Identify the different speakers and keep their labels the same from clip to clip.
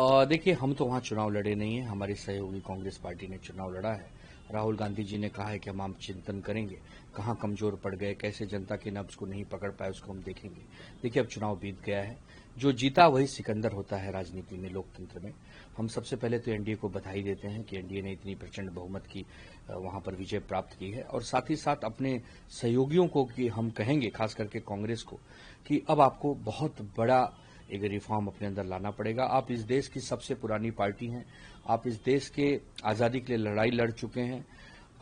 Speaker 1: देखिए, हम तो वहाँ चुनाव लड़े नहीं हैं। हमारी सहयोगी कांग्रेस पार्टी ने चुनाव लड़ा है। राहुल गांधी जी ने कहा है कि हम चिंतन करेंगे, कहाँ कमजोर पड़ गए, कैसे जनता की नब्ज को नहीं पकड़ पाए, उसको हम देखेंगे। देखिए, अब चुनाव बीत गया है। जो जीता वही सिकंदर होता है राजनीति में, लोकतंत्र में। हम सबसे पहले तो एनडीए को बधाई देते हैं कि एनडीए ने इतनी प्रचंड बहुमत की वहां पर विजय प्राप्त की है, और साथ ही साथ अपने सहयोगियों को कि हम कहेंगे, खास करके कांग्रेस को, कि अब आपको बहुत बड़ा एक रिफॉर्म अपने अंदर लाना पड़ेगा। आप इस देश की सबसे पुरानी पार्टी हैं। आप इस देश के आजादी के लिए लड़ाई लड़ चुके हैं।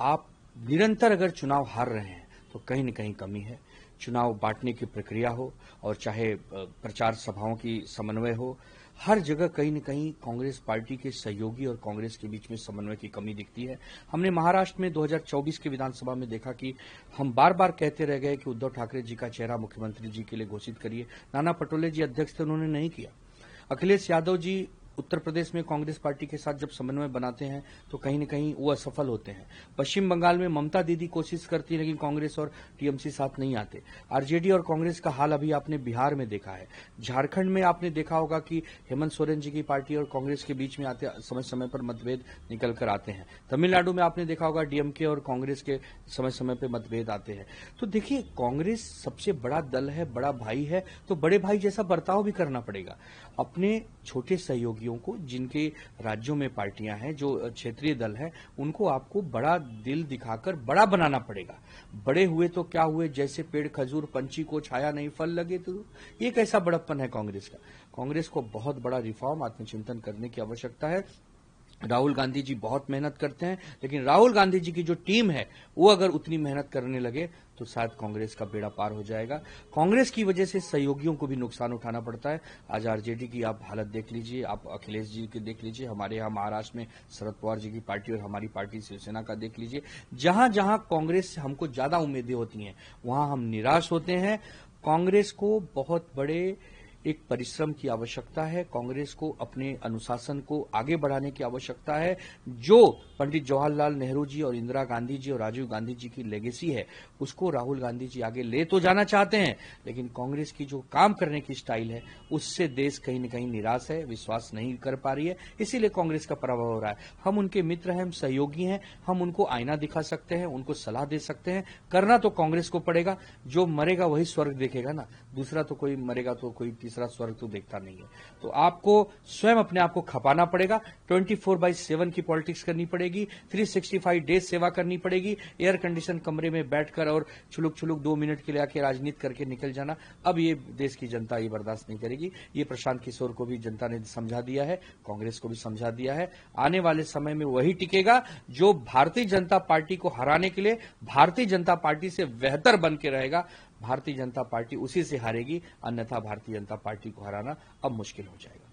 Speaker 1: आप निरंतर अगर चुनाव हार रहे हैं तो कहीं न कहीं कमी है। चुनाव बांटने की प्रक्रिया हो और चाहे प्रचार सभाओं की समन्वय हो, हर जगह कहीं न कहीं कांग्रेस पार्टी के सहयोगी और कांग्रेस के बीच में समन्वय की कमी दिखती है। हमने महाराष्ट्र में 2024 के विधानसभा में देखा कि हम बार बार कहते रह गए कि उद्धव ठाकरे जी का चेहरा मुख्यमंत्री जी के लिए घोषित करिए। नाना पटोले जी अध्यक्ष थे, उन्होंने नहीं किया। अखिलेश यादव जी उत्तर प्रदेश में कांग्रेस पार्टी के साथ जब समन्वय बनाते हैं तो कहीं न कहीं वो असफल होते हैं। पश्चिम बंगाल में ममता दीदी कोशिश करती है, लेकिन कांग्रेस और टीएमसी साथ नहीं आते। आरजेडी और कांग्रेस का हाल अभी आपने बिहार में देखा है। झारखंड में आपने देखा होगा कि हेमंत सोरेन जी की पार्टी और कांग्रेस के बीच में आते समय समय पर मतभेद निकल कर आते हैं। तमिलनाडु में आपने देखा होगा डीएमके और कांग्रेस के समय समय पर मतभेद आते हैं। तो देखिए, कांग्रेस सबसे बड़ा दल है, बड़ा भाई है, तो बड़े भाई जैसा बर्ताव भी करना पड़ेगा। अपने छोटे सहयोगियों को, जिनके राज्यों में पार्टियां हैं, जो क्षेत्रीय दल है, उनको आपको बड़ा दिल दिखाकर बड़ा बनाना पड़ेगा। बड़े हुए तो क्या हुए, जैसे पेड़ खजूर, पंछी को छाया नहीं फल लगे, तो ये कैसा बड़प्पन है कांग्रेस का। कांग्रेस को बहुत बड़ा रिफॉर्म, आत्मचिंतन करने की आवश्यकता है। राहुल गांधी जी बहुत मेहनत करते हैं, लेकिन राहुल गांधी जी की जो टीम है वो अगर उतनी मेहनत करने लगे तो शायद कांग्रेस का बेड़ा पार हो जाएगा। कांग्रेस की वजह से सहयोगियों को भी नुकसान उठाना पड़ता है। आज आरजेडी की आप हालत देख लीजिए, आप अखिलेश जी की देख लीजिए, हमारे यहाँ महाराष्ट्र में शरद पवार जी की पार्टी और हमारी पार्टी शिवसेना का देख लीजिए। जहां जहां कांग्रेस से हमको ज्यादा उम्मीदें होती हैं वहां हम निराश होते हैं। कांग्रेस को बहुत बड़े एक परिश्रम की आवश्यकता है। कांग्रेस को अपने अनुशासन को आगे बढ़ाने की आवश्यकता है। जो पंडित जवाहरलाल नेहरू जी और इंदिरा गांधी जी और राजीव गांधी जी की लेगेसी है, उसको राहुल गांधी जी आगे ले तो जाना चाहते हैं, लेकिन कांग्रेस की जो काम करने की स्टाइल है उससे देश कहीं न कहीं निराश है, विश्वास नहीं कर पा रही है। इसीलिए कांग्रेस का पराभव हो रहा है। हम उनके मित्र हैं, हम सहयोगी हैं, हम उनको आईना दिखा सकते हैं, उनको सलाह दे सकते हैं। करना तो कांग्रेस को पड़ेगा। जो मरेगा वही स्वर्ग देखेगा ना, दूसरा तो कोई मरेगा तो कोई तीसरा स्वर्ग तो देखता नहीं है। तो आपको स्वयं अपने आप को खपाना पड़ेगा। 24/7 की पॉलिटिक्स करनी पड़ेगी। 365 डेज सेवा करनी पड़ेगी। एयर कंडीशन कमरे में बैठकर और छुलुक छुलुक 2 मिनट के लिए आके राजनीति करके निकल जाना, अब ये देश की जनता ये बर्दाश्त नहीं करेगी। ये प्रशांत किशोर को भी जनता ने समझा दिया है, कांग्रेस को भी समझा दिया है। आने वाले समय में वही टिकेगा जो भारतीय जनता पार्टी को हराने के लिए भारतीय जनता पार्टी से बेहतर बन के रहेगा। भारतीय जनता पार्टी उसी से हारेगी, अन्यथा भारतीय जनता पार्टी को हराना अब मुश्किल हो जाएगा।